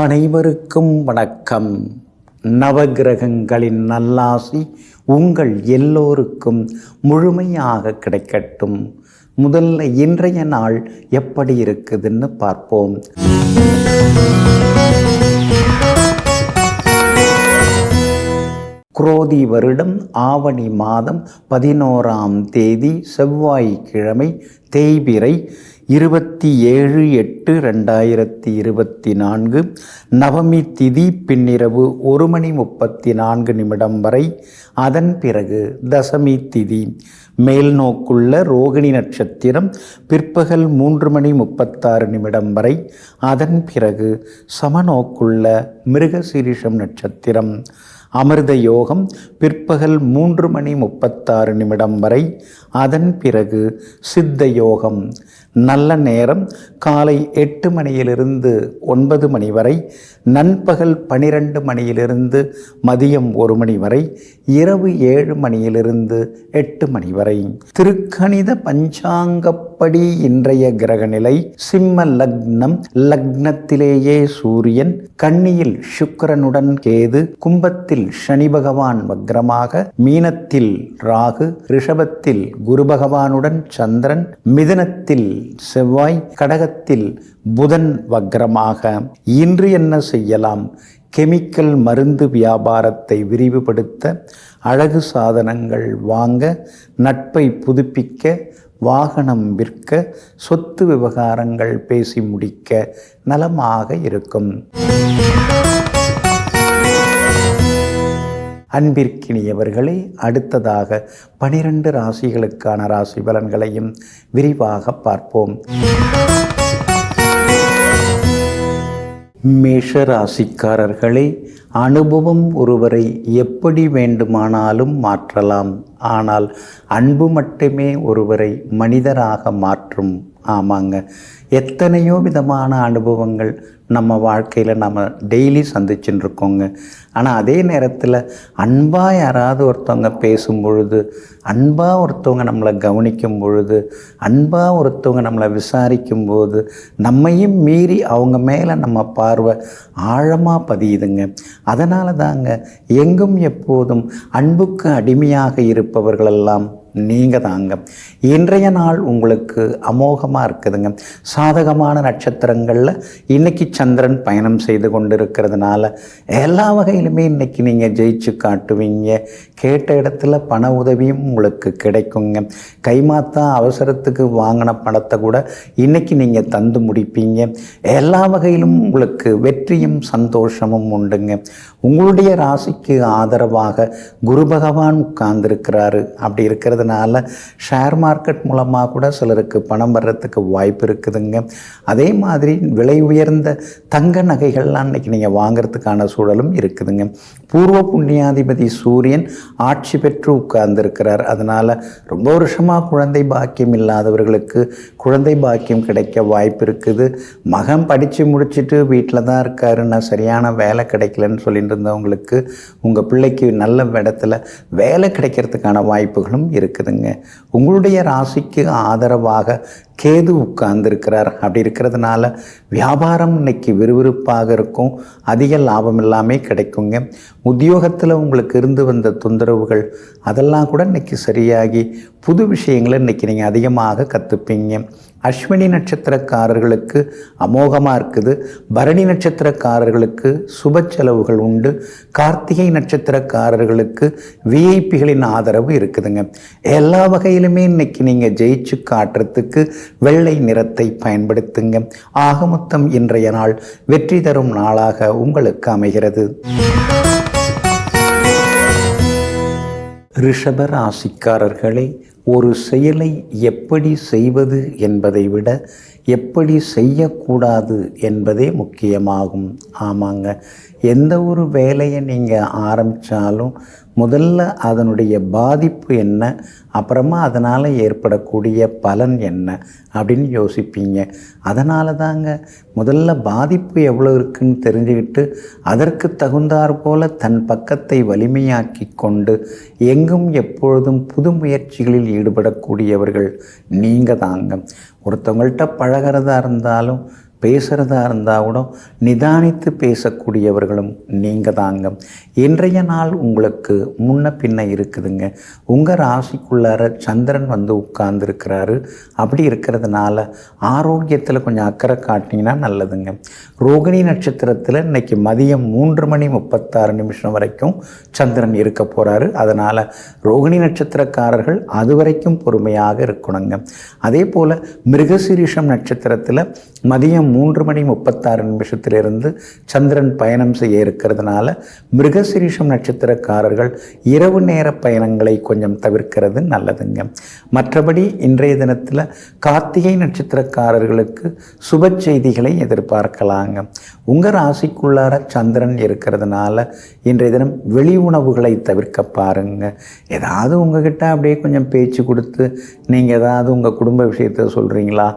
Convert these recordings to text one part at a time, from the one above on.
அனைவருக்கும் வணக்கம். நவகிரகங்களின் நல்லாசி உங்கள் எல்லோருக்கும் முழுமையாக கிடைக்கட்டும். முதல்ல இன்றைய நாள் எப்படி இருக்குதுன்னு பார்ப்போம். குரோதி வருடம் ஆவணி மாதம் 11ஆம் தேதி செவ்வாய்க்கிழமை, தேய்பிறை 27/8/2024. நவமி திதி பின்னிரவு 1:34 வரை. அதன் பிறகு தசமி திதி. மேல் நோக்குள்ள ரோகிணி நட்சத்திரம் பிற்பகல் 3:36 வரை. அதன் பிறகு சமநோக்குள்ள மிருகசீரிஷம் நட்சத்திரம். அமிர்த யோகம் பிற்பகல் 3:36 வரை. அதன் பிறகு சித்த யோகம். நல்ல நேரம் காலை 8 மணியிலிருந்து 9 மணி வரை. நண்பகல் 12 மணியிலிருந்து மதியம் 1 மணி வரை. இரவு 7 மணியிலிருந்து 8 மணி வரை. திருக்கணித பஞ்சாங்கப்படி இன்றைய கிரகநிலை சிம்ம லக்னம். லக்னத்திலேயே சூரியன், கன்னியில் சுக்கிரனுடன் கேது, கும்பத்தில் சனி பகவான் வக்ரமாக, மீனத்தில் ராகு, ரிஷபத்தில் குரு பகவானுடன் சந்திரன், மிதுனத்தில் செவ்வாய், கடகத்தில் புதன் வக்ரமாக. இன்று என்ன செய்யலாம்? கெமிக்கல் மருந்து வியாபாரத்தை விரிவுபடுத்த, அழகு சாதனங்கள் வாங்க, நட்பை புதுப்பிக்க, வாகனம் விற்க, சொத்து விவகாரங்கள் பேசி முடிக்க நலமாக இருக்கும். அன்பிற்கினியவர்களே, அடுத்ததாக 12 ராசிகளுக்கான ராசி பலன்களையும் விரிவாக பார்ப்போம். மேஷ ராசிக்காரர்களே, அனுபவம் ஒருவரை எப்படி வேண்டுமானாலும் மாற்றலாம். ஆனால் அன்பு மட்டுமே ஒருவரை மனிதராக மாற்றும். ஆமாங்க, எத்தனையோ விதமான அனுபவங்கள் நம்ம வாழ்க்கையில் நம்ம டெய்லி சந்திச்சுட்டு இருக்கோங்க. ஆனால் அதே நேரத்தில் அன்பாக யாராவது ஒருத்தவங்க பேசும் பொழுது, அன்பாக ஒருத்தவங்க நம்மளை கவனிக்கும் பொழுது, அன்பாக ஒருத்தவங்க நம்மளை விசாரிக்கும் போது, நம்மையும் மீறி அவங்க மேலே நம்ம பார்வை ஆழமாக பதியுதுங்க. அதனால தாங்க எங்கும் எப்போதும் அன்புக்கு அடிமையாக இருப்பவர்களெல்லாம் நீங்கள் தாங்க. இன்றைய நாள் உங்களுக்கு அமோகமாக இருக்குதுங்க. சாதகமான நட்சத்திரங்களில் இன்றைக்கி சந்திரன் பயணம் செய்து கொண்டு இருக்கிறதுனால எல்லா வகையிலுமே இன்றைக்கி நீங்கள் ஜெயிச்சு காட்டுவீங்க. கேட்ட இடத்துல பண உதவியும் உங்களுக்கு கிடைக்குங்க. கைமாத்தா அவசரத்துக்கு வாங்கின பணத்தை கூட இன்றைக்கி நீங்கள் தந்து முடிப்பீங்க. எல்லா வகையிலும் உங்களுக்கு வெற்றியும் சந்தோஷமும் உண்டுங்க. உங்களுடைய ராசிக்கு ஆதரவாக குரு பகவான் உட்கார்ந்துருக்கிறாரு. அப்படி இருக்கிறதுனால ஷேர் மார்க்கெட் மூலமாக கூட சிலருக்கு பணம் வர்றதுக்கு வாய்ப்பு இருக்குதுங்க. அதே மாதிரி விலை உயர்ந்த தங்க நகைகள்லாம் இன்றைக்கி நீங்கள் வாங்கிறதுக்கான சூழலும் இருக்குதுங்க. பூர்வ புண்ணியாதிபதி சூரியன் ஆட்சி பெற்று உட்கார்ந்துருக்கிறார். அதனால் ரொம்ப வருஷமாக குழந்தை பாக்கியம் இல்லாதவர்களுக்கு குழந்தை பாக்கியம் கிடைக்க வாய்ப்பு இருக்குது. மகன் படித்து முடிச்சுட்டு வீட்டில் தான் இருக்காருன்னா சரியான வேலை கிடைக்கலன்னு சொல்லிட்டு இருந்தவங்களுக்கு உங்கள் பிள்ளைக்கு நல்ல இடத்துல வேலை கிடைக்கிறதுக்கான வாய்ப்புகளும் இருக்குதுங்க. உங்களுடைய ராசிக்கு ஆதரவாக கேது உட்கார்ந்துருக்கிறார். அப்படி இருக்கிறதுனால வியாபாரம் இன்னைக்கு விறுவிறுப்பாக இருக்கும். அதிக லாபம் எல்லாமே கிடைக்குங்க. உத்தியோகத்தில் உங்களுக்கு இருந்து வந்த தொந்தரவுகள் அதெல்லாம் கூட இன்னைக்கு சரியாகி புது விஷயங்களை இன்றைக்கி நீங்கள் அதிகமாக கற்றுப்பீங்க. அஸ்வினி நட்சத்திரக்காரர்களுக்கு அமோகமாக இருக்குது. பரணி நட்சத்திரக்காரர்களுக்கு சுப செலவுகள் உண்டு. கார்த்திகை நட்சத்திரக்காரர்களுக்கு விஐபிகளின் ஆதரவு இருக்குதுங்க. எல்லா வகையிலுமே இன்னைக்கு நீங்கள் ஜெயிச்சு காட்டுறதுக்கு வெள்ளை நிறத்தை பயன்படுத்துங்க. ஆக மொத்தம் இன்றைய நாள் வெற்றி தரும் நாளாக உங்களுக்கு அமைகிறது. ரிஷப ராசிக்காரர்களே, ஒரு செயலை எப்படி செய்வது என்பதை விட எப்படி செய்யக்கூடாது என்பதே முக்கியமாகும். ஆமாங்க, எந்த ஒரு வேலையை நீங்கள் ஆரம்பித்தாலும் முதல்ல அதனுடைய பாதிப்பு என்ன, அப்புறமா அதனால் ஏற்படக்கூடிய பலன் என்ன அப்படின்னு யோசிப்பீங்க. அதனால தாங்க முதல்ல பாதிப்பு எவ்வளோ இருக்குன்னு தெரிஞ்சுக்கிட்டு அதற்கு தகுந்தாற் போல தன் பக்கத்தை வலிமையாக்கி கொண்டு எங்கும் எப்பொழுதும் புது முயற்சிகளில் ஈடுபடக்கூடியவர்கள் நீங்கள் தாங்க. ஒருத்தவங்கள்ட்ட பழகிறதா இருந்தாலும் பேசுகிறதா இருந்தால் கூட நிதானித்து பேசக்கூடியவர்களும் நீங்கள் தாங்க. இன்றைய நாள் உங்களுக்கு முன்ன பின்ன இருக்குதுங்க. உங்கள் ராசிக்குள்ளார சந்திரன் வந்து உட்கார்ந்துருக்கிறாரு. அப்படி இருக்கிறதுனால ஆரோக்கியத்தில் கொஞ்சம் அக்கறை காட்டினீங்கன்னா நல்லதுங்க. ரோகிணி நட்சத்திரத்தில் இன்றைக்கி மதியம் 3:36 வரைக்கும் சந்திரன் இருக்க போகிறாரு. அதனால் ரோகிணி நட்சத்திரக்காரர்கள் அது வரைக்கும் பொறுமையாக இருக்கணுங்க. அதே போல் மிருகசீரிஷம் நட்சத்திரத்தில் மதியம் 3:36 சந்திரன் பயணம் செய்ய இருக்கிறதுனால மிருகசீரிஷம் நட்சத்திரக்காரர்கள் இரவு நேர பயணங்களை கொஞ்சம் தவிர்க்கிறது நல்லதுங்க. மற்றபடி இன்றைய தினத்தில் கார்த்திகை நட்சத்திரக்காரர்களுக்கு சுப செய்திகளை எதிர்பார்க்கலாங்க. உங்கள் ராசிக்குள்ளார சந்திரன் இருக்கிறதுனால இன்றைய தினம் வெளி உணவுகளை தவிர்க்க பாருங்க. ஏதாவது உங்ககிட்ட அப்படியே கொஞ்சம் பேச்சு கொடுத்து நீங்கள் ஏதாவது உங்கள் குடும்ப விஷயத்தை சொல்கிறீங்களா,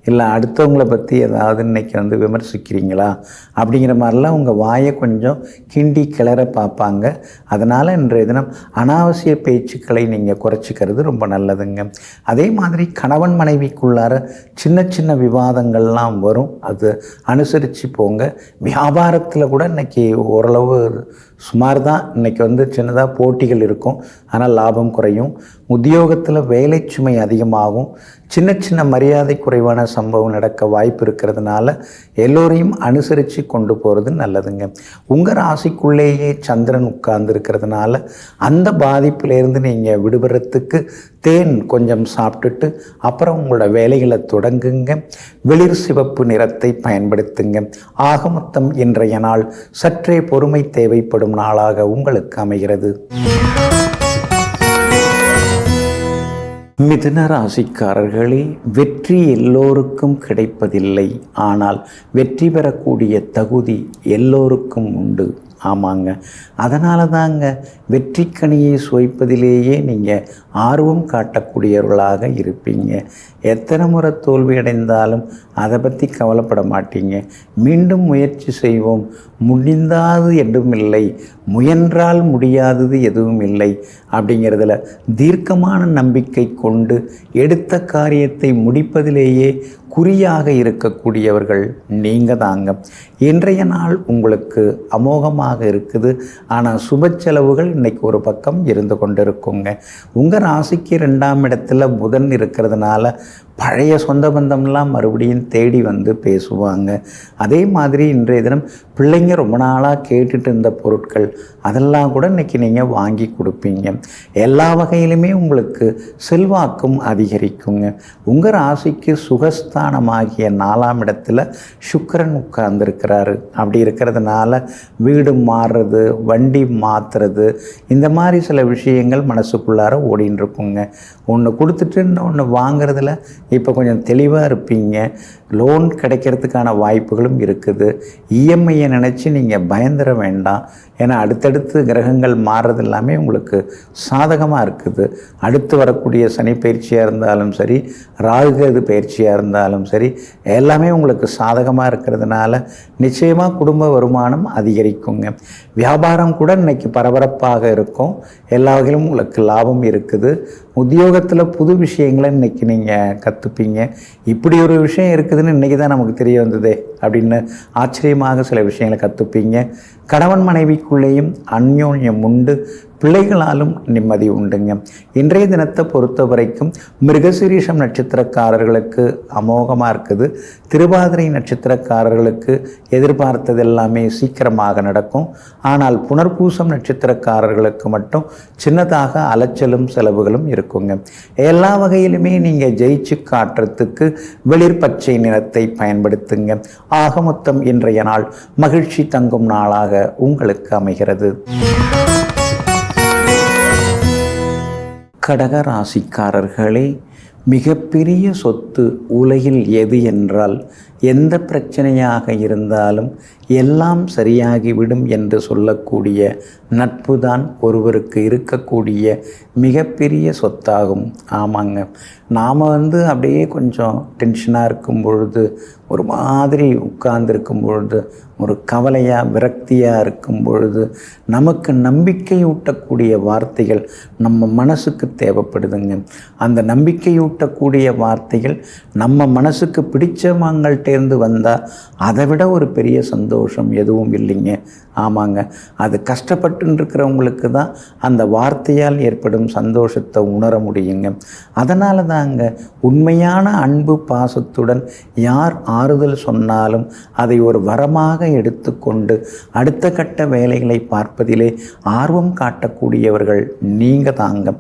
இல்லை அடுத்தவங்களை பற்றி ஏதாவது இன்றைக்கி வந்து விமர்சிக்கிறீங்களா அப்படிங்கிற மாதிரிலாம் உங்கள் வாயை கொஞ்சம் கிண்டி கிளற பார்ப்பாங்க. அதனால் இன்றைய தினம் அனாவசிய பேச்சுக்களை நீங்கள் குறைச்சிக்கிறது ரொம்ப நல்லதுங்க. அதே மாதிரி கணவன் மனைவிக்குள்ளார சின்ன சின்ன விவாதங்கள்லாம் வரும், அது அனுசரித்து போங்க. வியாபாரத்தில் கூட இன்றைக்கி ஓரளவு சுமார் தான். இன்றைக்கி வந்து சின்னதாக போட்டிகள் இருக்கும், ஆனால் லாபம் குறையும். உத்தியோகத்தில் வேலை சுமை அதிகமாகும். சின்ன சின்ன மரியாதை குறைவான சம்பவம் நடக்க வாய்ப்பு இருக்கிறதுனால எல்லோரையும் அனுசரித்து கொண்டு போகிறது நல்லதுங்க. உங்கள் ராசிக்குள்ளேயே சந்திரன் உட்கார்ந்து இருக்கிறதுனால அந்த பாதிப்பிலேருந்து நீங்கள் விடுபடுறதுக்கு தேன் கொஞ்சம் சாப்பிட்டுட்டு அப்புறம் உங்களோட வேலைகளை தொடங்குங்க. வெளிர் சிவப்பு நிறத்தை பயன்படுத்துங்க. ஆக மொத்தம் இன்றைய நாள் சற்றே பொறுமை தேவைப்படும் நாளாக உங்களுக்கு அமைகிறது. மிதுன ராசிக்காரர்களே, வெற்றி எல்லோருக்கும் கிடைப்பதில்லை. ஆனால் வெற்றி பெறக்கூடிய தகுதி எல்லோருக்கும் உண்டு. ஆமாங்க, அதனால தாங்க வெற்றிக்கனியை சுவைப்பதிலேயே நீங்கள் ஆர்வம் காட்டக்கூடியவர்களாக இருப்பீங்க. எத்தனை முறை தோல்வி அடைந்தாலும் அதை பற்றி கவலைப்பட மாட்டீங்க. மீண்டும் முயற்சி செய்வோம், முடிந்தாது எதுவும் இல்லை, முயன்றால் முடியாதது எதுவும் இல்லை அப்படிங்கிறதுல தீர்க்கமான நம்பிக்கை கொண்டு எடுத்த காரியத்தை முடிப்பதிலேயே குறியாக இருக்கக்கூடியவர்கள் நீங்கள் தாங்க. இன்றைய நாள் உங்களுக்கு அமோகமாக இருக்குது. ஆனால் சுப செலவுகள் இன்றைக்கி ஒரு பக்கம் இருந்து கொண்டிருக்குங்க. உங்கள் ராசிக்கு 2ஆம் இடத்துல புதன் இருக்கிறதுனால பழைய சொந்த பந்தம்லாம் மறுபடியும் தேடி வந்து பேசுவாங்க. அதே மாதிரி இன்றைய தினம் பிள்ளைங்க ரொம்ப நாளாக கேட்டுட்டு இருந்த பொருட்கள் அதெல்லாம் கூட இன்றைக்கி நீங்கள் வாங்கி கொடுப்பீங்க. எல்லா வகையிலுமே உங்களுக்கு செல்வாக்கும் அதிகரிக்குங்க. உங்கள் ராசிக்கு சுகஸ்தானமாகிய 4ஆம் இடத்துல சுக்கிரன் உட்கார்ந்துருக்கிறாரு. அப்படி இருக்கிறதுனால வீடு மாறுறது, வண்டி மாற்றுறது, இந்த மாதிரி சில விஷயங்கள் மனசுக்குள்ளார ஓடின்னு இருக்குங்க. ஒன்று கொடுத்துட்டு இன்னொன்று வாங்கிறதுல இப்போ கொஞ்சம் தெளிவாக இருப்பீங்க. லோன் கிடைக்கிறதுக்கான வாய்ப்புகளும் இருக்குது. இஎம்ஐயை நினச்சி நீங்கள் பயந்துட வேண்டாம். ஏன்னா அடுத்தடுத்து கிரகங்கள் மாறுறது எல்லாமே உங்களுக்கு சாதகமாக இருக்குது. அடுத்து வரக்கூடிய சனி பயிற்சியாக இருந்தாலும் சரி, ராகுகேது பயிற்சியாக இருந்தாலும் சரி, எல்லாமே உங்களுக்கு சாதகமாக இருக்கிறதுனால நிச்சயமாக குடும்ப வருமானம் அதிகரிக்குங்க. வியாபாரம் கூட இன்றைக்கி பரபரப்பாக இருக்கும். எல்லா வகையிலும் உங்களுக்கு லாபம் இருக்குது. உத்தியோகத்தில் புது விஷயங்களை இன்றைக்கி நீங்கள் கற்றுப்பீங்க. இப்படி ஒரு விஷயம் இருக்குதுன்னு இன்றைக்கி தான் நமக்கு தெரிய வந்ததே அப்படின்னு ஆச்சரியமாக சில விஷயங்களை கற்றுப்பீங்க. கணவன் மனைவிக்குள்ளேயும் அந்யோன்யம் உண்டு. பிள்ளைகளாலும் நிம்மதி உண்டுங்க. இன்றைய தினத்தை பொறுத்த வரைக்கும் மிருகசீரிஷம் நட்சத்திரக்காரர்களுக்கு அமோகமாக இருக்குது. திருவாதிரை நட்சத்திரக்காரர்களுக்கு எதிர்பார்த்தது எல்லாமே சீக்கிரமாக நடக்கும். ஆனால் புனர்பூசம் நட்சத்திரக்காரர்களுக்கு மட்டும் சின்னதாக அலைச்சலும் செலவுகளும் இருக்குங்க. எல்லா வகையிலுமே நீங்கள் ஜெயிச்சு காட்டுறதுக்கு வெளிர் பச்சை நிறத்தை பயன்படுத்துங்க. ஆக மொத்தம் இன்றைய நாள் மகிழ்ச்சி தங்கும் நாளாக உங்களுக்கு அமைகிறது. கடக ராசிக்காரர்களே, மிகப்பெரிய சொத்து உலகில் எது என்றால் எந்த பிரச்சனையாக இருந்தாலும் எல்லாம் சரியாகிவிடும் என்று சொல்லக்கூடிய நட்பு தான் ஒருவருக்கு இருக்கக்கூடிய மிகப்பெரிய சொத்தாகும். ஆமாங்க, நாம் அப்படியே கொஞ்சம் டென்ஷனாக இருக்கும் பொழுது, ஒரு மாதிரி உட்கார்ந்துருக்கும் பொழுது, ஒரு கவலையாக விரக்தியாக இருக்கும் பொழுது, நமக்கு நம்பிக்கையூட்டக்கூடிய வார்த்தைகள் நம்ம மனசுக்கு தேவைப்படுதுங்க. அந்த நம்பிக்கையூட்டக்கூடிய வார்த்தைகள் நம்ம மனசுக்கு பிடிச்சவங்கள்டேருந்து வந்தால் அதை விட ஒரு பெரிய சந்தோஷம் எதுவும் இல்லைங்க. ஆமாங்க, அது கஷ்டப்பட்டு இருக்கிறவங்களுக்கு தான் அந்த வார்த்தையால் ஏற்படும் சந்தோஷத்தை உணர முடியுங்க. அதனால தாங்க உண்மையான அன்பு பாசத்துடன் யார் ஆறுதல் சொன்னாலும் அதை ஒரு வரமாக எடுத்துக்கொண்டு அடுத்த கட்ட வேலைகளை பார்ப்பதிலே ஆர்வம் காட்டக்கூடியவர்கள் நீங்கள் தாங்க.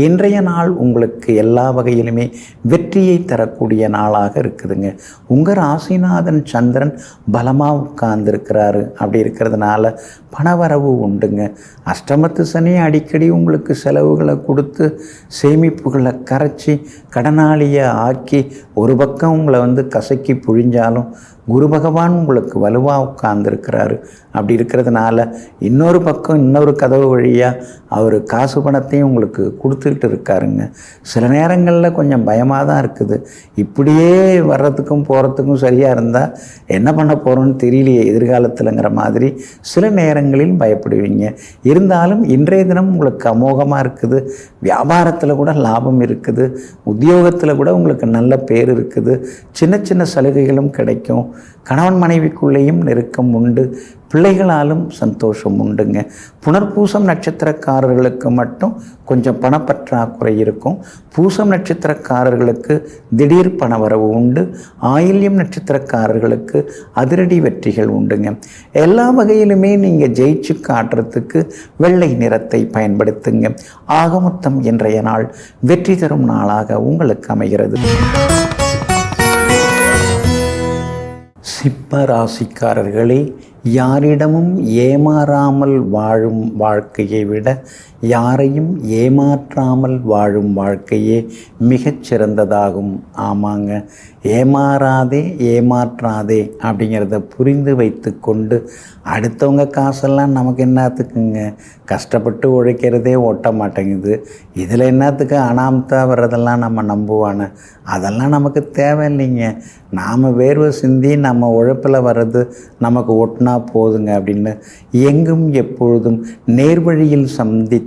இன்றைய நாள் உங்களுக்கு எல்லா வகையிலுமே வெற்றியை தரக்கூடிய நாளாக இருக்குதுங்க. உங்கள் ராசிநாதன் சந்திரன் பலமாக உட்கார்ந்துருக்கிறாரு. அப்படி இருக்கிறதுனால பணவரவு உண்டுங்க. அஷ்டமத்து சனி அடிக்கடி உங்களுக்கு செலவுகளை கொடுத்து சேமிப்புகளை கரைச்சி கடனாளியை ஆக்கி ஒரு பக்கம் உங்களை கசக்கி புழிஞ்சாலும் குரு பகவான் உங்களுக்கு வலுவாக உட்கார்ந்துருக்கிறாரு. அப்படி இருக்கிறதுனால இன்னொரு பக்கம் இன்னொரு கதவு வழியாக அவர் காசு பணத்தையும் உங்களுக்கு கொடுத்துக்கிட்டு இருக்காருங்க. சில நேரங்களில் கொஞ்சம் பயமாக தான் இருக்குது. இப்படியே வர்றதுக்கும் போகிறதுக்கும் சரியாக இருந்தால் என்ன பண்ண போகிறோன்னு தெரியலையே எதிர்காலத்தில்ங்கிற மாதிரி சில நேரங்களில் பயப்படுவீங்க. இருந்தாலும் இன்றைய தினம் உங்களுக்கு அமோகமாக இருக்குது. வியாபாரத்தில் கூட லாபம் இருக்குது. உத்தியோகத்தில் கூட உங்களுக்கு நல்ல பேர் இருக்குது. சின்ன சின்ன சலுகைகளும் கிடைக்கும். கணவன் மனைவிக்குள்ளேயும் நெருக்கம் உண்டு. பிள்ளைகளாலும் சந்தோஷம் உண்டுங்க. புனர்பூசம் நட்சத்திரக்காரர்களுக்கு மட்டும் கொஞ்சம் பணப்பற்றாக்குறை இருக்கும். பூசம் நட்சத்திரக்காரர்களுக்கு திடீர் பணவரவு உண்டு. ஆயில்யம் நட்சத்திரக்காரர்களுக்கு அதிரடி வெற்றிகள் உண்டுங்க. எல்லா வகையிலுமே நீங்கள் ஜெயிச்சு காட்டுறதுக்கு வெள்ளை நிறத்தை பயன்படுத்துங்க. ஆகமொத்தம் இன்றைய நாள் வெற்றி தரும் நாளாக உங்களுக்கு அமைகிறது. சிம்ம ராசிக்காரர்களே, யாரிடமும் ஏமாறாமல் வாழும் வாழ்க்கையை விட யாரையும் ஏமாற்றாமல் வாழும் வாழ்க்கையே மிகச்சிறந்ததாகும். ஆமாங்க, ஏமாறாதே ஏமாற்றாதே அப்படிங்கிறத புரிந்து வைத்து கொண்டு அடுத்தவங்க காசெல்லாம் நமக்கு என்னத்துக்குங்க, கஷ்டப்பட்டு உழைக்கிறதே ஓட்ட மாட்டேங்குது, இதில் என்னத்துக்கு அனாமத்தாக வர்றதெல்லாம் நம்ம நம்புவானே, அதெல்லாம் நமக்கு தேவையில்லைங்க. நாம் வேர்வை சிந்தி நம்ம உழைப்பில் வர்றது நமக்கு ஒட்டினா போதுங்க அப்படின்னு எங்கும் எப்பொழுதும் நேர்வழியில் சந்தித்து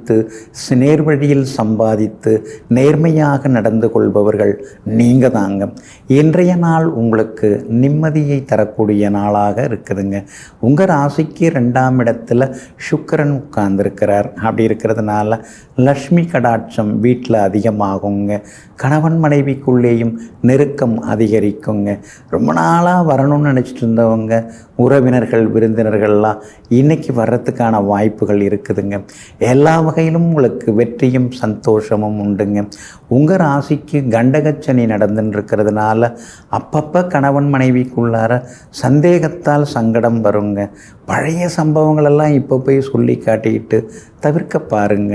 நேர்வழியில் சம்பாதித்து நேர்மையாக நடந்து கொள்பவர்கள் நீங்கள் தாங்க. இன்றைய நாள் உங்களுக்கு நிம்மதியை தரக்கூடிய நாளாக இருக்குதுங்க. உங்கள் ராசிக்கு 2ஆம் இடத்துல சுக்கிரன் உட்கார்ந்துருக்கிறார். அப்படி இருக்கிறதுனால லக்ஷ்மி கடாட்சம் வீட்டில் அதிகமாகுங்க. கணவன் மனைவிக்குள்ளேயும் நெருக்கம் அதிகரிக்குங்க. ரொம்ப நாளாக வரணும்னு நினச்சிட்டு இருந்தவங்க உறவினர்கள் விருந்தினர்கள்லாம் இன்றைக்கி வர்றதுக்கான வாய்ப்புகள் இருக்குதுங்க. எல்லா வகையிலும் உங்களுக்கு வெற்றியும் சந்தோஷமும் உண்டுங்க. உங்கள் ராசிக்கு கண்டகச்சனி நடந்துன்னு இருக்கிறதுனால அப்பப்போ கணவன் மனைவிக்குள்ளார சந்தேகத்தால் சங்கடம் வருங்க. பழைய சம்பவங்களெல்லாம் இப்போ போய் சொல்லி காட்டிக்கிட்டு தவிர்க்க பாருங்க.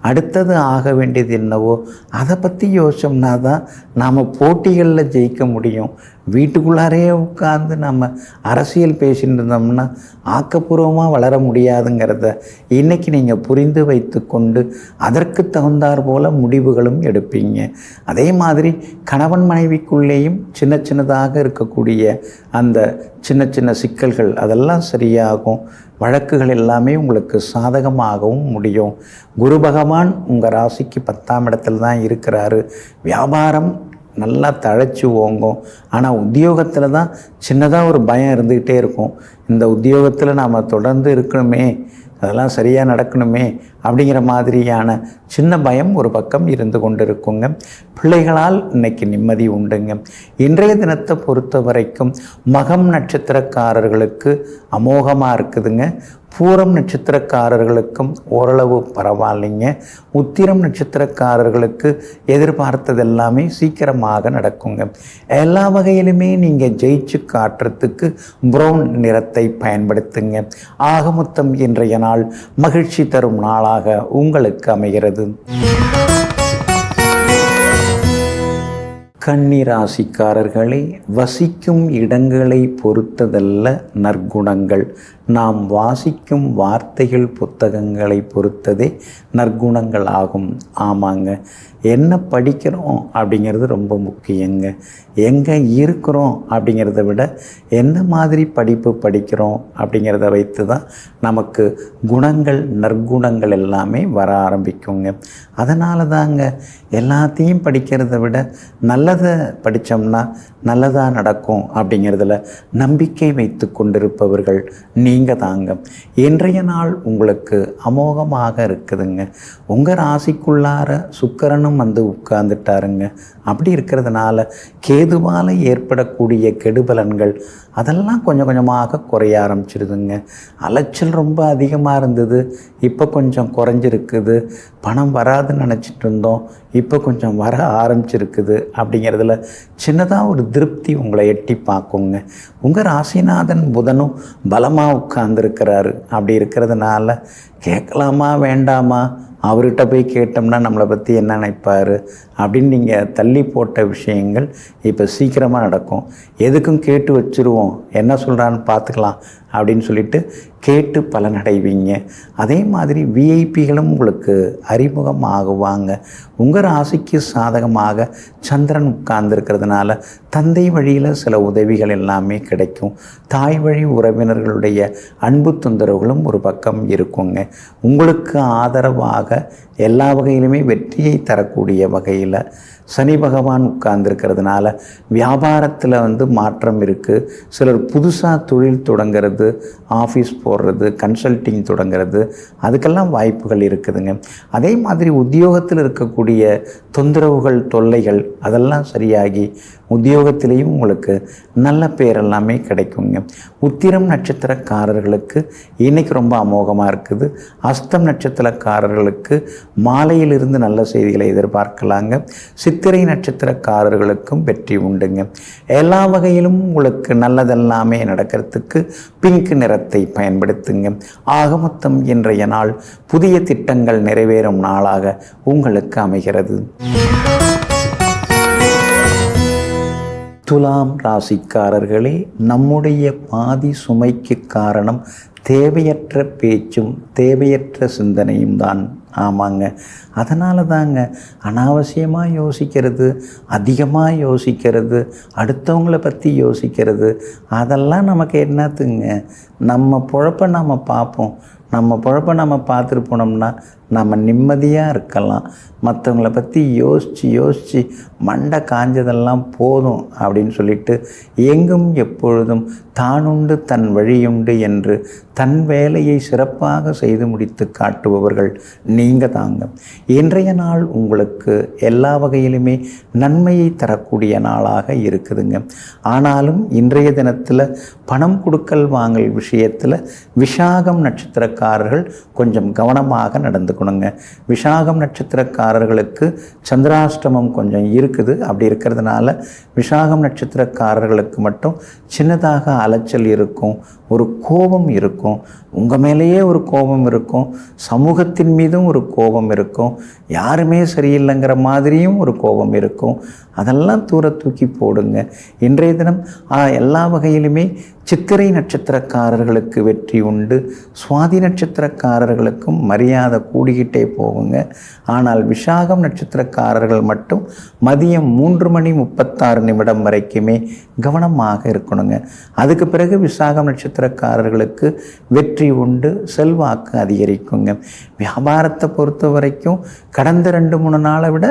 அடுத்தது ஆக வேண்டியது என்னவோ அதை பற்றி யோசிச்சோம்னா தான் நாம் போட்டிகளில் ஜெயிக்க முடியும். வீட்டுக்குள்ளாரே உட்கார்ந்து நம்ம அரசியல் பேசிட்டு இருந்தோம்னா ஆக்கப்பூர்வமாக வளர முடியாதுங்கிறத இன்றைக்கி நீங்கள் புரிந்து வைத்து கொண்டு அதற்கு தகுந்தாற் போல் முடிவுகளும் எடுப்பீங்க. அதே மாதிரி கணவன் மனைவிக்குள்ளேயும் சின்ன சின்னதாக இருக்கக்கூடிய அந்த சின்ன சின்ன சிக்கல்கள் அதெல்லாம் சரியாகும். வழக்குகள் எல்லாமே உங்களுக்கு சாதகமாகவும் முடியும். குரு பகவான் உங்கள் ராசிக்கு 10ஆம் இடத்துல தான் இருக்கிறாரு. வியாபாரம் நல்லா தழைச்சி ஓங்கும். ஆனால் உத்தியோகத்தில் தான் சின்னதாக ஒரு பயம் இருந்துக்கிட்டே இருக்கும். இந்த உத்தியோகத்தில் நாம் தொடர்ந்து இருக்கணுமே, அதெல்லாம் சரியாக நடக்கணுமே அப்படிங்கிற மாதிரியான சின்ன பயம் ஒரு பக்கம் இருந்து கொண்டு இருக்குங்க. பிள்ளைகளால் இன்னைக்கு நிம்மதி உண்டுங்க. இன்றைய தினத்தை பொறுத்த வரைக்கும் மகம் நட்சத்திரக்காரர்களுக்கு அமோகமாக இருக்குதுங்க. பூரம் நட்சத்திரக்காரர்களுக்கும் ஓரளவு பரவாயில்லைங்க. உத்திரம் நட்சத்திரக்காரர்களுக்கு எதிர்பார்த்தது எல்லாமே சீக்கிரமாக நடக்குங்க. எல்லா வகையிலுமே நீங்கள் ஜெயிச்சு காட்டுறதுக்கு ப்ரௌன் நிறத்தை பயன்படுத்துங்க. ஆகமொத்தம் இன்றைய நாள் மகிழ்ச்சி தரும் நாளாக உங்களுக்கு அமைகிறது. கன்னி ராசிக்காரர்களே, வசிக்கும் இடங்களை பொறுத்ததல்ல நற்குணங்கள். நாம் வாசிக்கும் வார்த்தைகள் புத்தகங்களை பொறுத்ததே நற்குணங்கள் ஆகும். ஆமாங்க, என்ன படிக்கிறோம் அப்படிங்கிறது ரொம்ப முக்கியங்க. எங்கே இருக்கிறோம் அப்படிங்கிறத விட என்ன மாதிரி படிப்பு படிக்கிறோம் அப்படிங்கிறத வைத்து தான் நமக்கு குணங்கள் நற்குணங்கள் எல்லாமே வர ஆரம்பிக்குங்க. அதனால தாங்க எல்லாத்தையும் படிக்கிறத விட நல்லதை படித்தோம்னா நல்லதாக நடக்கும் அப்படிங்கிறதுல நம்பிக்கை வைத்து கொண்டிருப்பவர்கள் நீங்கள் தாங்க. இன்றைய நாள் உங்களுக்கு அமோகமாக இருக்குதுங்க. உங்கள் ராசிக்குள்ளார சுக்கிரனும் வந்து உட்கார்ந்துட்டாருங்க. அப்படி இருக்கிறதுனால கேதுவால் ஏற்படக்கூடிய கெடுபலன்கள் அதெல்லாம் கொஞ்சம் கொஞ்சமாக குறைய ஆரம்பிச்சிருதுங்க. அலைச்சல் ரொம்ப அதிகமாக இருந்தது, இப்போ கொஞ்சம் குறைஞ்சிருக்குது. பணம் வராதுன்னு நினச்சிட்டு இருந்தோம், இப்போ கொஞ்சம் வர ஆரம்பிச்சிருக்குது. அப்படிங்கிறதுல சின்னதாக ஒரு திருப்தி உங்களை எட்டி பார்க்குங்க. உங்கள் ராசிநாதன் புதனும் பலமாக உட்கார்ந்துருக்கிறாரு. அப்படி இருக்கிறதுனால கேட்கலாமா வேண்டாமா, அவர்கிட்ட போய் கேட்டோம்னா நம்மளை பற்றி என்ன நினைப்பார் அப்படின்னு நீங்கள் தள்ளி போட்ட விஷயங்கள் இப்போ சீக்கிரமாக நடக்கும். எதுக்கும் கேட்டு வச்சுருவோம், என்ன சொல்கிறான்னு பார்த்துக்கலாம் அப்படின்னு சொல்லிட்டு கேட்டு பலனடைவீங்க. அதே மாதிரி விஐபிகளும் உங்களுக்கு அறிமுகம் ஆகுவாங்க. உங்கள் ராசிக்கு சாதகமாக சந்திரன் உட்கார்ந்துருக்கிறதுனால தந்தை வழியில் சில உதவிகள் எல்லாமே கிடைக்கும். தாய் வழி உறவினர்களுடைய அன்பு தொந்தரவுகளும் ஒரு பக்கம் இருக்குங்க. உங்களுக்கு ஆதரவாக எல்லா வகையிலுமே வெற்றியை தரக்கூடிய வகையில் சனி பகவான் உட்கார்ந்துருக்கிறதுனால வியாபாரத்தில் மாற்றம் இருக்குது. சிலர் புதுசாக தொழில் தொடங்கிறது, ஆஃபீஸ் போடுறது, கன்சல்ட்டிங் தொடங்கிறது, அதுக்கெல்லாம் வாய்ப்புகள் இருக்குதுங்க. அதே மாதிரி உத்தியோகத்தில் இருக்கக்கூடிய தொந்தரவுகள் தொல்லைகள் அதெல்லாம் சரியாகி உத்தியோகத்திலையும் உங்களுக்கு நல்ல பேர் எல்லாமே கிடைக்குங்க. உத்திரம் நட்சத்திரக்காரர்களுக்கு இன்றைக்கி ரொம்ப அமோகமாக இருக்குது. அஸ்தம் நட்சத்திரக்காரர்களுக்கு மாலையிலிருந்து நல்ல செய்திகளை எதிர்பார்க்கலாங்க. சித்திரை நட்சத்திரக்காரர்களுக்கும் வெற்றி உண்டுங்க. எல்லா வகையிலும் உங்களுக்கு நல்லதெல்லாமே நடக்கிறதுக்கு பிங்க் நிறத்தை பயன்படுத்துங்க. ஆக மொத்தம் இன்றைய நாள் புதிய திட்டங்கள் நிறைவேறும் நாளாக உங்களுக்கு அமைகிறது. துலாம் ராசிக்காரர்களே, நம்முடைய பாதி சுமைக்கு காரணம் தேவையற்ற பேச்சும் தேவையற்ற சிந்தனையும் தான். ஆமாங்க, அதனால தாங்க அனாவசியமாக யோசிக்கிறது, அதிகமாக யோசிக்கிறது, அடுத்தவங்களை பற்றி யோசிக்கிறது, அதெல்லாம் நமக்கு என்னத்துங்க? நம்ம பொழப்பை நம்ம பார்ப்போம். நம்ம பொழப்பை நம்ம பார்த்துட்டு போனோம்னா நம்ம நிம்மதியாக இருக்கலாம். மற்றவங்கள பற்றி யோசித்து மண்டை காஞ்சதெல்லாம் போதும் அப்படின்னு சொல்லிட்டு எங்கும் எப்பொழுதும் தானுண்டு தன் வழியுண்டு என்று தன் வேலையை சிறப்பாக செய்து முடித்து காட்டுபவர்கள் நீங்கள் தாங்க. இன்றைய நாள் உங்களுக்கு எல்லா வகையிலுமே நன்மையை தரக்கூடிய நாளாக இருக்குதுங்க. ஆனாலும் இன்றைய தினத்தில் பணம் கொடுக்கல் வாங்கல் விஷயத்தில் விசாகம் நட்சத்திரக்காரர்கள் கொஞ்சம் கவனமாக நடந்துக்கணுங்க. விசாகம் நட்சத்திரக்காரர்களுக்கு சந்திராஷ்டமம் கொஞ்சம் இருக்குது. அப்படி இருக்கிறதுனால விசாகம் நட்சத்திரக்காரர்களுக்கு மட்டும் சின்னதாக அலைச்சல் இருக்கும், ஒரு கோபம் இருக்கும். உங்கள் மேலேயே ஒரு கோபம் இருக்கும், சமூகத்தின் மீதும் ஒரு கோபம் இருக்கும், யாருமே சரியில்லைங்கிற மாதிரியும் ஒரு கோபம் இருக்கும். அதெல்லாம் தூர தூக்கி போடுங்க. இன்றைய தினம் எல்லா வகையிலுமே சித்திரை நட்சத்திரக்காரர்களுக்கு வெற்றி உண்டு. சுவாதி நட்சத்திரக்காரர்களுக்கும் மரியாதை கூடிக்கிட்டே போகுங்க. ஆனால் விசாகம் நட்சத்திரக்காரர்கள் மட்டும் மதியம் 3:36 வரைக்குமே கவனமாக இருக்கணுங்க. அதுக்கு பிறகு விசாகம் நட்சத்திரக்காரர்களுக்கு வெற்றி உண்டு, செல்வாக்கு அதிகரிக்குங்க. வியாபாரத்தை பொறுத்த வரைக்கும் கடந்த 2-3 நாளை விட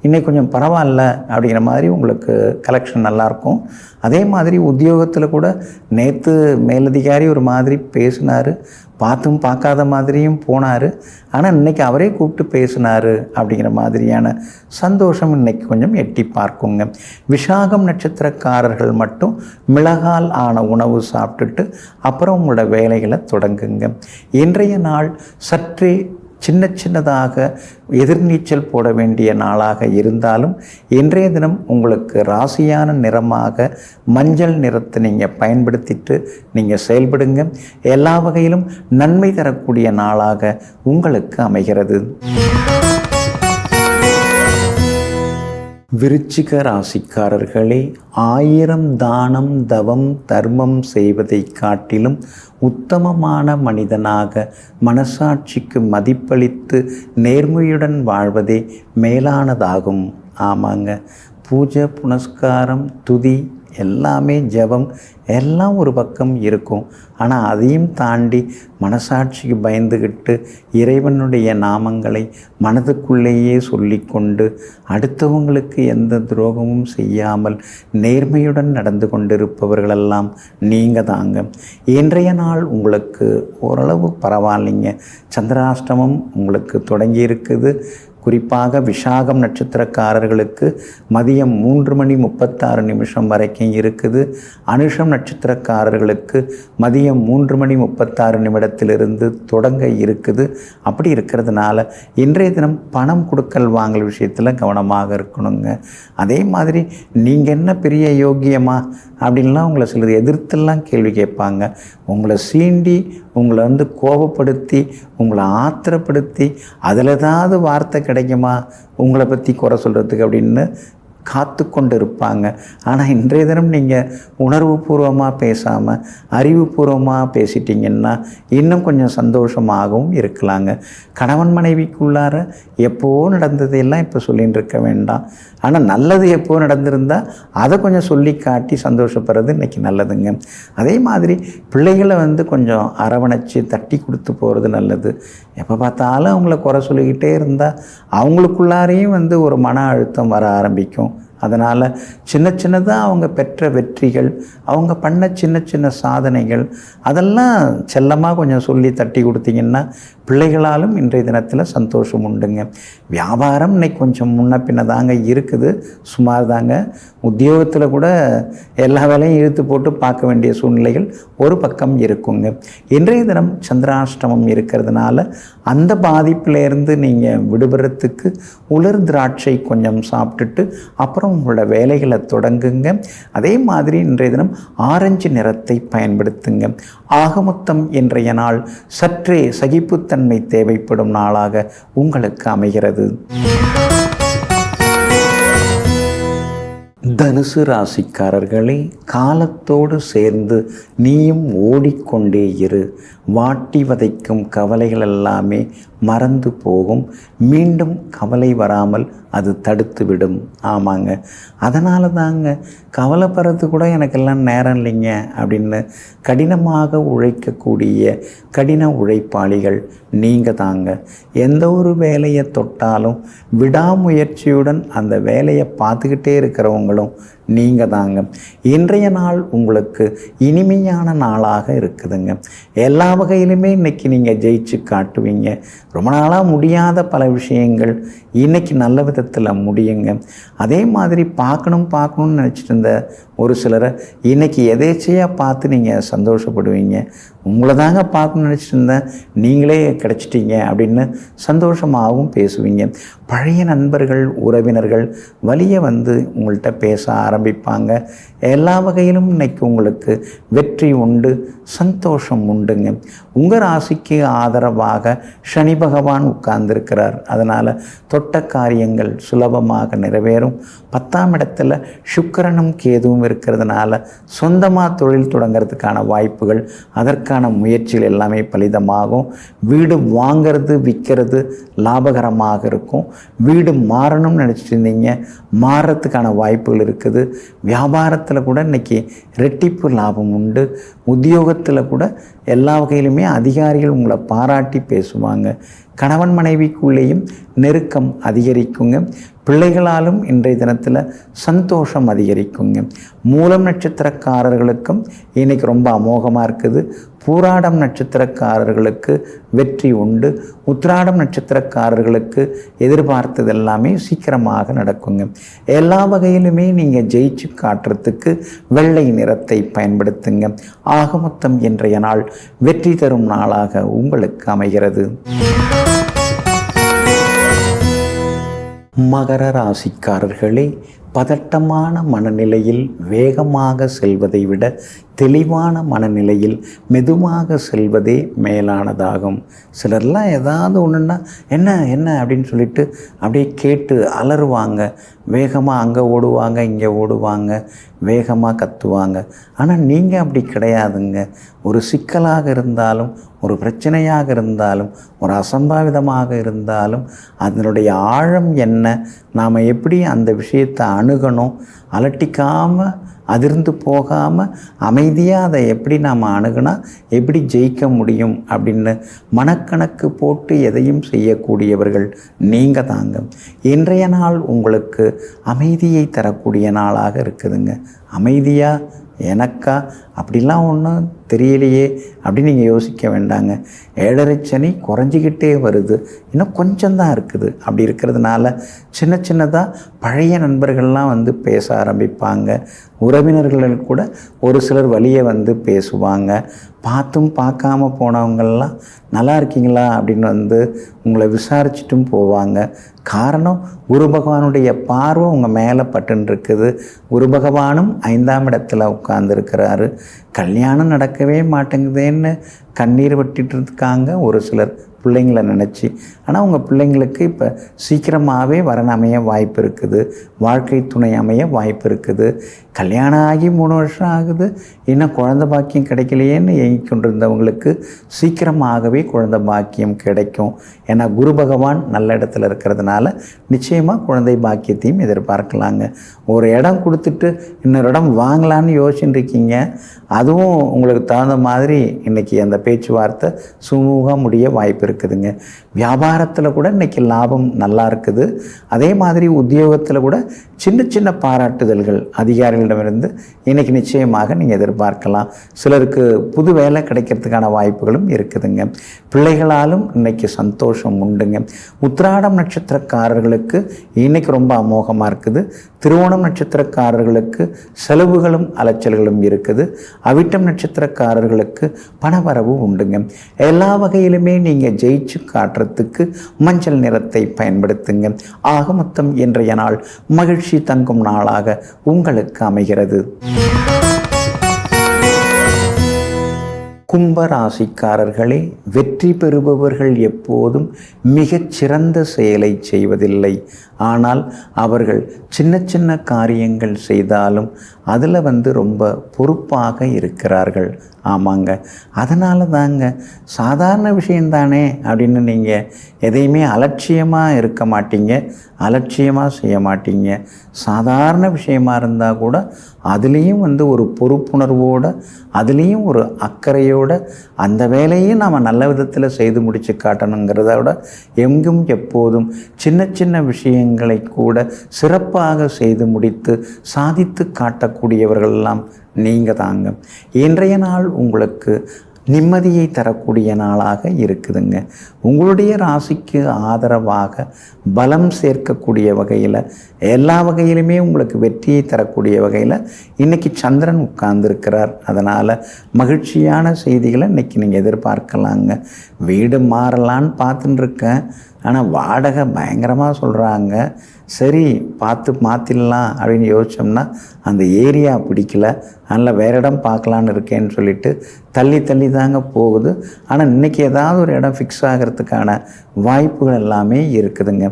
இன்னைக்கு கொஞ்சம் பரவாயில்ல அப்படிங்கிற மாதிரி உங்களுக்கு கலெக்ஷன் நல்லாயிருக்கும். அதே மாதிரி உத்தியோகத்தில் கூட நேற்று மேலதிகாரி ஒரு மாதிரி பேசினார், பார்த்தும் பார்க்காத மாதிரியும் போனார். ஆனால் இன்றைக்கி அவரே கூப்பிட்டு பேசினார் அப்படிங்கிற மாதிரியான சந்தோஷம் இன்றைக்கி கொஞ்சம் எட்டி பார்க்குங்க. விசாகம் நட்சத்திரக்காரர்கள் மட்டும் மிளகால் ஆன உணவு சாப்பிட்டுட்டு அப்புறம் உங்களோட வேலைகளை தொடங்குங்க. இன்றைய நாள் சற்றே சின்னதாக எதிர்நீச்சல் போட வேண்டிய நாளாக இருந்தாலும் இன்றைய தினம் உங்களுக்கு ராசியான நிறமாக மஞ்சள் நிறத்தை நீங்கள் பயன்படுத்திட்டு நீங்கள் செயல்படுங்க. எல்லா வகையிலும் நன்மை தரக்கூடிய நாளாக உங்களுக்கு அமைகிறது. விருச்சிக ராசிக்காரர்களே, 1000 தானம் தவம் தர்மம் செய்வதை காட்டிலும் உத்தமமான மனிதனாக மனசாட்சிக்கு மதிப்பளித்து நேர்மையுடன் வாழ்வதே மேலானதாகும். ஆமாங்க, பூஜை புனஸ்காரம் துதி எல்லாமே ஜெபம் எல்லாம் ஒரு பக்கம் இருக்கும். ஆனால் அதையும் தாண்டி மனசாட்சிக்கு பயந்துக்கிட்டு இறைவனுடைய நாமங்களை மனதுக்குள்ளேயே சொல்லிக்கொண்டு அடுத்தவங்களுக்கு எந்த துரோகமும் செய்யாமல் நேர்மையுடன் நடந்து கொண்டிருப்பவர்களெல்லாம் நீங்கள் தாங்க. இன்றைய நாள் உங்களுக்கு ஓரளவு பரவாயில்லைங்க. சந்திராஷ்டமம் உங்களுக்கு தொடங்கி இருக்குது. குறிப்பாக விசாகம் நட்சத்திரக்காரர்களுக்கு மதியம் 3:36 வரைக்கும் இருக்குது. அனுஷம் நட்சத்திரக்காரர்களுக்கு மதியம் 3:36 தொடங்க இருக்குது. அப்படி இருக்கிறதுனால இன்றைய தினம் பணம் கொடுக்கல் வாங்கல் விஷயத்தில் கவனமாக இருக்கணுங்க. அதே மாதிரி நீங்கள் என்ன பெரிய யோக்கியமா அப்படின்லாம் உங்களை சிலர் எதிர்த்தெல்லாம் கேள்வி கேட்பாங்க. உங்களை சீண்டி உங்களை கோபப்படுத்தி உங்களை ஆத்திரப்படுத்தி அதில் ஏதாவது வார்த்தை கிடைக்குமா உங்களை பற்றி குறை சொல்கிறதுக்கு அப்படின்னு காத்து கொண்டு இருப்பாங்க. ஆனால் இன்றைய தினம் நீங்கள் உணர்வுபூர்வமாக பேசாமல் அறிவுபூர்வமாக பேசிட்டிங்கன்னா இன்னும் கொஞ்சம் சந்தோஷமாகவும் இருக்கலாங்க. கணவன் மனைவிக்குள்ளார எப்போ நடந்ததையெல்லாம் இப்போ சொல்லின்னு இருக்க வேண்டாம். ஆனால் நல்லது எப்போ நடந்திருந்தால் அதை கொஞ்சம் சொல்லி காட்டி சந்தோஷப்படுறது இன்றைக்கி நல்லதுங்க. அதே மாதிரி பிள்ளைகளை கொஞ்சம் அரவணைச்சி தட்டி கொடுத்து போகிறது நல்லது. எப்போ பார்த்தாலும் அவங்கள குறை சொல்லிக்கிட்டே இருந்தால் அவங்களுக்குள்ளாரையும் ஒரு மன அழுத்தம் வர ஆரம்பிக்கும். அதனால் சின்ன சின்னதாக அவங்க பெற்ற வெற்றிகள், அவங்க பண்ண சின்ன சின்ன சாதனைகள் அதெல்லாம் செல்லமாக கொஞ்சம் சொல்லி தட்டி கொடுத்தீங்கன்னா பிள்ளைகளாலும் இன்றைய தினத்தில் சந்தோஷம் உண்டுங்க. வியாபாரம் இன்னைக்கு கொஞ்சம் முன்ன பின்ன தாங்க இருக்குது, சுமார் தாங்க. உத்தியோகத்தில் கூட எல்லா வேலையும் இழுத்து போட்டு பார்க்க வேண்டிய சூழ்நிலைகள் ஒரு பக்கம் இருக்குங்க. இன்றைய தினம் சந்திராஷ்டமம் இருக்கிறதுனால அந்த பாதிப்பிலேருந்து நீங்கள் விடுபடுறதுக்கு உலர் திராட்சை கொஞ்சம் சாப்பிட்டுட்டு அப்புறம் உங்களோட வேலைகளை தொடங்குங்க. அதே மாதிரி இன்றைய தினம் ஆரஞ்சு நிறத்தை பயன்படுத்துங்க. ஆகமொத்தம் இன்றைய நாள் சற்றே சகிப்புத்தன்மை தேவைப்படும் நாளாக உங்களுக்கு அமைகிறது. தனுசு ராசிக்காரர்களே, காலத்தோடு சேர்ந்து நீயும் ஓடிக்கொண்டே இரு. வாட்டி வதைக்கும் கவலைகள் எல்லாமே மறந்து போகும். மீண்டும் கவலை வராமல் அது தடுத்து விடும். ஆமாங்க, அதனால தாங்க கவலைப்படுறது கூட எனக்கெல்லாம் நேரம் இல்லைங்க அப்படின்னு கடினமாக உழைக்கக்கூடிய கடின உழைப்பாளிகள் நீங்கள் தாங்க. எந்த ஒரு வேலையை தொட்டாலும் விடாமுயற்சியுடன் அந்த வேலையை பார்த்துக்கிட்டே இருக்கிறவங்களும் நீங்கள் தாங்க. இன்றைய நாள் உங்களுக்கு இனிமையான நாளாக இருக்குதுங்க. எல்லா வகையிலுமே இன்றைக்கி நீங்கள் ஜெயிச்சு காட்டுவீங்க. ரொம்ப நாளாக முடியாத பல விஷயங்கள் இன்றைக்கி நல்ல விதத்தில் முடியுங்க. அதே மாதிரி பார்க்கணும்னு நினச்சிட்டு இருந்த ஒரு சிலரை இன்றைக்கி எதேச்சையாக பார்த்து நீங்கள் சந்தோஷப்படுவீங்க. உங்களை தாங்க பார்க்கணும்னு நினச்சிட்டு இருந்தேன், நீங்களே கிடச்சிட்டீங்க அப்படின்னு சந்தோஷமாகவும் பேசுவீங்க. பழைய நண்பர்கள் உறவினர்கள் வழியை உங்கள்கிட்ட பேச ஆரம்பிப்பாங்க. எல்லா வகையிலும் இன்னைக்கு உங்களுக்கு வெற்றி உண்டு, சந்தோஷம் உண்டுங்க. உங்கள் ராசிக்கு ஆதரவாக சனி பகவான் உட்கார்ந்துருக்கிறார். அதனால் தொட்ட காரியங்கள் சுலபமாக நிறைவேறும். 10ஆம் இடத்துல சுக்கிரனும் கேதுவும் இருக்கிறதுனால சொந்தமாக தொழில் தொடங்கிறதுக்கான வாய்ப்புகள், அதற்கான முயற்சிகள் எல்லாமே பலிதமாகும். வீடு வாங்கிறது விற்கிறது லாபகரமாக இருக்கும். வீடு மாறணும்னு நினச்சிட்டு இருந்தீங்க, மாறுறதுக்கான வாய்ப்புகள் இருக்குது. வியாபாரத்தில் கூட இன்றைக்கி ரெட்டிப்பு லாபம் உண்டு. உத்தியோகத்தில் கூட எல்லா வகையிலுமே அதிகாரிகள் உங்களை பாராட்டி பேசுவாங்க. கணவன் மனைவிக்குள்ளேயும் நெருக்கம் அதிகரிக்குங்க. பிள்ளைகளாலும் இன்றைய தினத்தில் சந்தோஷம் அதிகரிக்குங்க. மூலம் நட்சத்திரக்காரர்களுக்கும் இன்றைக்கி ரொம்ப அமோகமாக இருக்குது. பூராடம் நட்சத்திரக்காரர்களுக்கு வெற்றி உண்டு. உத்திராடம் நட்சத்திரக்காரர்களுக்கு எதிர்பார்த்தது எல்லாமே சீக்கிரமாக நடக்குங்க. எல்லா வகையிலுமே நீங்கள் ஜெயிச்சு காட்டுறதுக்கு வெள்ளை நிறத்தை பயன்படுத்துங்க. ஆக மொத்தம் இன்றைய நாள் வெற்றி தரும் நாளாக உங்களுக்கு அமைகிறது. மகர ராசிக்காரர்களே, பதட்டமான மனநிலையில் வேகமாக செல்வதை விட தெளிவான மனநிலையில் மெதுவாக செல்வதே மேலானதாகும். சிலர்லாம் ஏதாவது ஒன்றுன்னா என்ன என்ன அப்படின்னு சொல்லிட்டு அப்படியே கேட்டு அலறுவாங்க, வேகமாக அங்கே ஓடுவாங்க, இங்கே ஓடுவாங்க, வேகமாக கத்துவாங்க. ஆனால் நீங்கள் அப்படி கிடையாதுங்க. ஒரு சிக்கலாக இருந்தாலும், ஒரு பிரச்சனையாக இருந்தாலும், ஒரு அசம்பாவிதமாக இருந்தாலும் அதனுடைய ஆழம் என்ன, நாம் எப்படி அந்த விஷயத்தை அணுகணும், அலட்டிக்காமல் அதிர்ந்து போகாமல் அமைதியாக அதை எப்படி நாம் அணுகுனா எப்படி ஜெயிக்க முடியும் அப்படின்னு மனக்கணக்கு போட்டு எதையும் செய்யக்கூடியவர்கள் நீங்கள் தாங்க. இன்றைய நாள் உங்களுக்கு அமைதியை தரக்கூடிய நாளாக இருக்குதுங்க. அமைதியாக எனக்கா அப்படிலாம் ஒன்றும் தெரியலையே அப்படின்னு நீங்கள் யோசிக்க வேண்டாங்க. 7.5 சனி குறைஞ்சிக்கிட்டே வருது, இன்னும் கொஞ்சம்தான் இருக்குது. அப்படி இருக்கிறதுனால சின்ன சின்னதாக பழைய நண்பர்கள்லாம் வந்து பேச ஆரம்பிப்பாங்க. உறவினர்கள் கூட ஒரு சிலர் வழியே வந்து பேசுவாங்க. பார்த்தும் பார்க்காம போனவங்கள்லாம் நல்லா இருக்கீங்களா அப்படின்னு வந்து உங்களை விசாரிச்சுட்டும் போவாங்க. காரணம், குரு பகவானுடைய பார்வை உங்கள் மேலே பட்டுன்னு இருக்குது. குரு பகவானும் 5ஆம் இடத்துல உட்கார்ந்துருக்கிறாரு. கல்யாணம் நடக்கவே மாட்டேங்குதேன்னு கண்ணீர் விட்டுட்டு இருக்காங்க ஒரு சிலர் பிள்ளைங்களை நினச்சி. ஆனால் உங்கள் பிள்ளைங்களுக்கு இப்போ சீக்கிரமாகவே வரன் அமைய வாய்ப்பு இருக்குது, வாழ்க்கை துணை அமைய வாய்ப்பு இருக்குது. கல்யாணம் ஆகி 3 வருஷம் ஆகுது, இன்னும் குழந்தை பாக்கியம் கிடைக்கலையேன்னு ஏங்கிக் கொண்டிருந்தவங்களுக்கு சீக்கிரமாகவே குழந்தை பாக்கியம் கிடைக்கும். ஏன்னா குரு பகவான் நல்ல இடத்துல இருக்கிறதுனால நிச்சயமாக குழந்தை பாக்கியத்தையும் எதிர்பார்க்கலாங்க. ஒரு இடம் கொடுத்துட்டு இன்னொரு இடம் வாங்கலான்னு யோசிச்சுட்டு இருக்கீங்க, அதுவும் உங்களுக்கு தகுந்த மாதிரி இன்றைக்கி அந்த பேச்சுவார்த்தை சுமூகமாக முடிய வாய்ப்பு இருக்குதுங்க. வியாபாரத்தில் கூட இன்றைக்கி லாபம் நல்லா இருக்குது. அதே மாதிரி உத்தியோகத்தில் கூட சின்ன சின்ன பாராட்டுதல்கள் அதிகாரிகளிடமிருந்து இன்றைக்கி நிச்சயமாக நீங்கள் எதிர்பார்க்கலாம். சிலருக்கு புது வேலை கிடைக்கிறதுக்கான வாய்ப்புகளும் இருக்குதுங்க. பிள்ளைகளாலும் இன்றைக்கி சந்தோஷம் உண்டுங்க. உத்திராடம் நட்சத்திரக்காரர்களுக்கு இன்றைக்கி ரொம்ப அமோகமாக இருக்குது. திருவோணம் நட்சத்திரக்காரர்களுக்கு செலவுகளும் அலைச்சல்களும் இருக்குது. அவிட்டம் நட்சத்திரக்காரர்களுக்கு பணவரவு உண்டுங்க. எல்லா வகையிலுமே நீங்கள் ஜெயிச்சு காட்டுறதுக்கு மஞ்சள் நிறத்தை பயன்படுத்துங்க. ஆக மொத்தம் இன்றைய நாள் மகிழ்ச்சி தங்கும் நாளாக உங்களுக்கு அமைகிறது. கும்பராசிக்காரர்களே, வெற்றி பெறுபவர்கள் எப்போதும் மிகச்சிறந்த செயலை செய்வதில்லை. ஆனால் அவர்கள் சின்ன சின்ன காரியங்கள் செய்தாலும் அதில் ரொம்ப பொறுப்பாக இருக்கிறார்கள். ஆமாங்க, அதனால தாங்க சாதாரண விஷயந்தானே அப்படின்னு நீங்கள் எதையுமே அலட்சியமாக இருக்க மாட்டீங்க, அலட்சியமாக செய்ய மாட்டீங்க. சாதாரண விஷயமாக இருந்தால் கூட அதுலேயும் ஒரு பொறுப்புணர்வோடு, அதுலேயும் ஒரு அக்கறையோடு அந்த வேலையும் நாம் நல்ல விதத்தில் செய்து முடித்து காட்டணுங்கிறத விட எங்கும் எப்போதும் சின்ன சின்ன விஷயங்களை கூட சிறப்பாக செய்து முடித்து சாதித்து காட்டக்கூடியவர்களெல்லாம் நீங்கள் தாங்க. இன்றைய நாள் உங்களுக்கு நிம்மதியை தரக்கூடிய நாளாக இருக்குதுங்க. உங்களுடைய ராசிக்கு ஆதரவாக பலம் சேர்க்கக்கூடிய வகையில், எல்லா வகையிலுமே உங்களுக்கு வெற்றியை தரக்கூடிய வகையில் இன்றைக்கி சந்திரன் உட்கார்ந்துருக்கிறார். அதனால் மகிழ்ச்சியான செய்திகளை இன்றைக்கி நீங்கள் எதிர்பார்க்கலாங்க. வீடு மாறலான்னு பார்த்துட்டுருக்கேன், ஆனால் வாடகை பயங்கரமாக சொல்கிறாங்க. சரி பார்த்து மாற்றிடலாம் அப்படின்னு யோசித்தோம்னா அந்த ஏரியா பிடிக்கல, அதனால் வேறு இடம் பார்க்கலான்னு இருக்கேன்னு சொல்லிட்டு தள்ளி தள்ளி தாங்க போகுது. ஆனால் இன்றைக்கி ஏதாவது ஒரு இடம் ஃபிக்ஸ் ஆகிறதுக்கான வாய்ப்புகள் எல்லாமே இருக்குதுங்க.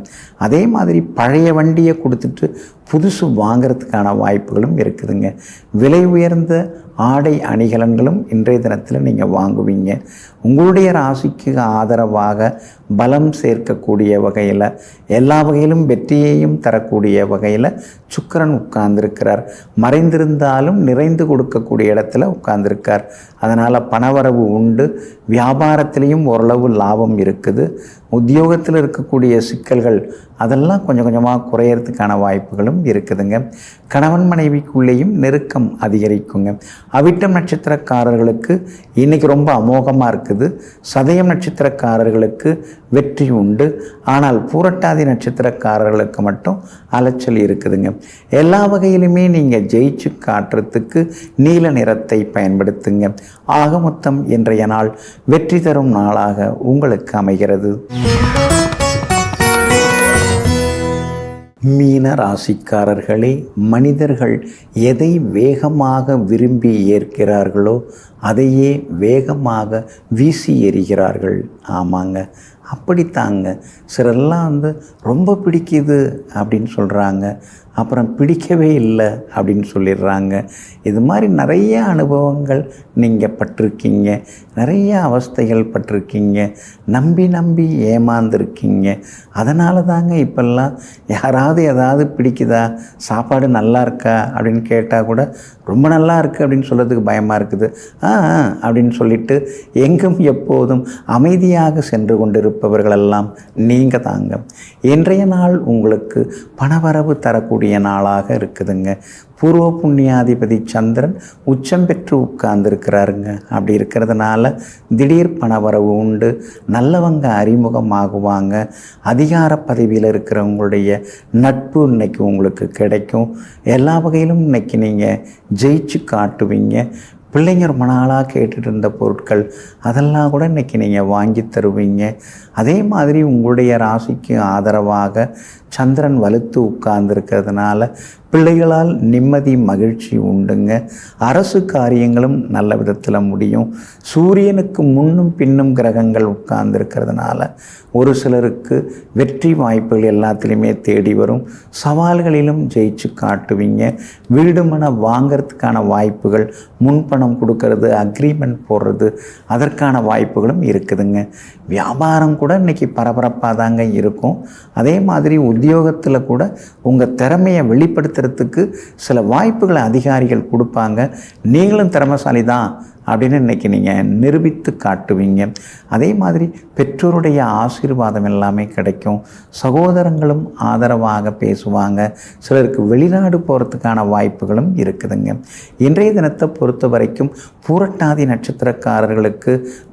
அதே மாதிரி பழைய வண்டியை கொடுத்துட்டு புதுசு வாங்கிறதுக்கான வாய்ப்புகளும் இருக்குதுங்க. விலை உயர்ந்த ஆடை அணிகலன்களும் இன்றைய தினத்தில் நீங்கள் வாங்குவீங்க. உங்களுடைய ராசிக்கு ஆதரவாக பலம் சேர்க்கக்கூடிய வகையில், எல்லா வகையிலும் வெற்றியையும் தரக்கூடிய வகையில் சுக்கிரன் உட்கார்ந்துருக்கிறார். மறைந்திருந்தாலும் நிறைந்து கொடுக்கக்கூடிய இடத்துல உட்கார்ந்துருக்கார். அதனால் பணவரவு உண்டு. வியாபாரத்திலையும் ஓரளவு லாபம் இருக்குது. உத்தியோகத்தில் இருக்கக்கூடிய சிக்கல்கள் அதெல்லாம் கொஞ்சம் கொஞ்சமாக குறையறதுக்கான வாய்ப்புகளும் இருக்குதுங்க. கணவன் மனைவிக்குள்ளேயும் நெருக்கம் அதிகரிக்குங்க. அவிட்டம் நட்சத்திரக்காரர்களுக்கு இன்றைக்கி ரொம்ப அமோகமாக இருக்குது. சதயம் நட்சத்திரக்காரர்களுக்கு வெற்றி உண்டு. ஆனால் பூரட்டாதி நட்சத்திரக்காரர்களுக்கு மட்டும் அலைச்சல் இருக்குதுங்க. எல்லா வகையிலுமே நீங்கள் ஜெயிச்சு காட்டுறதுக்கு நீல நிறத்தை பயன்படுத்துங்க. ஆக மொத்தம் இன்றைய நாள் வெற்றி தரும் நாளாக உங்களுக்கு அமைகிறது. மீன ராசிக்காரர்களே, மனிதர்கள் எதை வேகமாக விரும்பி ஏற்கிறார்களோ அதையே வேகமாக வீசி எறிகிறார்கள். ஆமாங்க, அப்படித்தாங்க. சிலரெல்லாம் ரொம்ப பிடிக்குது அப்படின்னு சொல்கிறாங்க, அப்புறம் பிடிக்கவே இல்லை அப்படின்னு சொல்லிடுறாங்க. இது மாதிரி நிறைய அனுபவங்கள் நீங்கள் பட்டிருக்கீங்க, நிறைய அவஸ்தைகள் பட்டிருக்கீங்க, நம்பி நம்பி ஏமாந்துருக்கீங்க. அதனால தாங்க இப்போல்லாம் யாராவது ஏதாவது பிடிக்குதா, சாப்பாடு நல்லா இருக்கா அப்படின்னு கேட்டால் கூட ரொம்ப நல்லா இருக்குது அப்படின்னு சொல்கிறதுக்கு பயமாக இருக்குது. அப்படின்னு சொல்லிட்டு எங்கும் எப்போதும் அமைதியாக சென்று கொண்டிருப்பவர்களெல்லாம் நீங்கள் தாங்க. இன்றைய நாள் உங்களுக்கு பணவரவு தரக்கூடிய நாளாக இருக்குதுங்க. பூர்வ புண்ணியாதிபதி சந்திரன் உச்சம் பெற்று உட்கார்ந்துருக்கிறாருங்க. அப்படி இருக்கிறதுனால திடீர் பணவரவு உண்டு, நல்லவங்க அறிமுகமாகுவாங்க, அதிகார பதவியில் இருக்கிறவங்களுடைய நட்பு இன்னைக்கு உங்களுக்கு கிடைக்கும். எல்லா வகையிலும் இன்னைக்கு நீங்கள் ஜெயிச்சு காட்டுவீங்க. பிள்ளைங்க ரொம்ப நாளாக கேட்டுட்டு இருந்த பொருட்கள் அதெல்லாம் கூட இன்றைக்கி நீங்கள் வாங்கி தருவீங்க. அதே மாதிரி உங்களுடைய ராசிக்கு ஆதரவாக சந்திரன் வலுத்து உட்கார்ந்துருக்கிறதுனால பிள்ளைகளால் நிம்மதி மகிழ்ச்சி உண்டுங்க. அரசு காரியங்களும் நல்ல விதத்தில் முடியும். சூரியனுக்கு முன்னும் பின்னும் கிரகங்கள் உட்கார்ந்துருக்கிறதுனால ஒரு சிலருக்கு வெற்றி வாய்ப்புகள் எல்லாத்துலேயுமே தேடி வரும். சவால்களிலும் ஜெயிச்சு காட்டுவீங்க. வீடு மனை வாங்கிறதுக்கான வாய்ப்புகள், முன்பணம் கொடுக்கறது, அக்ரிமெண்ட் போடுறது, அதற்கான வாய்ப்புகளும் இருக்குதுங்க. வியாபாரம் கூட இன்றைக்கி பரபரப்பாக தாங்க இருக்கும். அதே மாதிரி உத்தியோகத்தில் கூட உங்கள் திறமையை வெளிப்படுத்துறதுக்கு சில வாய்ப்புகளை அதிகாரிகள் கொடுப்பாங்க. நீங்களும் திறமைசாலி தான் அப்படின்னு இன்றைக்கி நீங்கள் நிரூபித்து காட்டுவீங்க. அதே மாதிரி பெற்றோருடைய ஆசீர்வாதம் எல்லாமே கிடைக்கும். சகோதரங்களும் ஆதரவாக பேசுவாங்க. சிலருக்கு வெளிநாடு போகிறதுக்கான வாய்ப்புகளும் இருக்குதுங்க. இன்றைய தினத்தை பொறுத்த வரைக்கும் பூரட்டாதி நட்சத்திரக்காரர்களுக்கு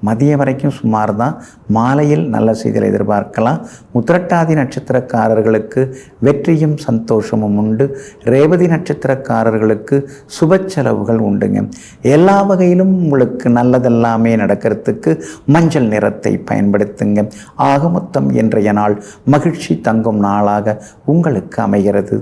மதிய வரைக்கும் சுமார் தான். மாலையில் நல்ல செய்திகளை எதிர்பார்க்கலாம். உத்திரட்டாதி நட்சத்திரக்காரர்களுக்கு வெற்றியும் சந்தோஷமும் உண்டு. ரேவதி நட்சத்திரக்காரர்களுக்கு சுப செலவுகள் உண்டுங்க. எல்லா வகையிலும் உங்களுக்கு நல்லதெல்லாமே நடக்கிறதுக்கு மஞ்சள் நிறத்தை பயன்படுத்துங்க. ஆக மொத்தம் இன்றைய நாள் மகிழ்ச்சி தங்கும் நாளாக உங்களுக்கு அமைகிறது.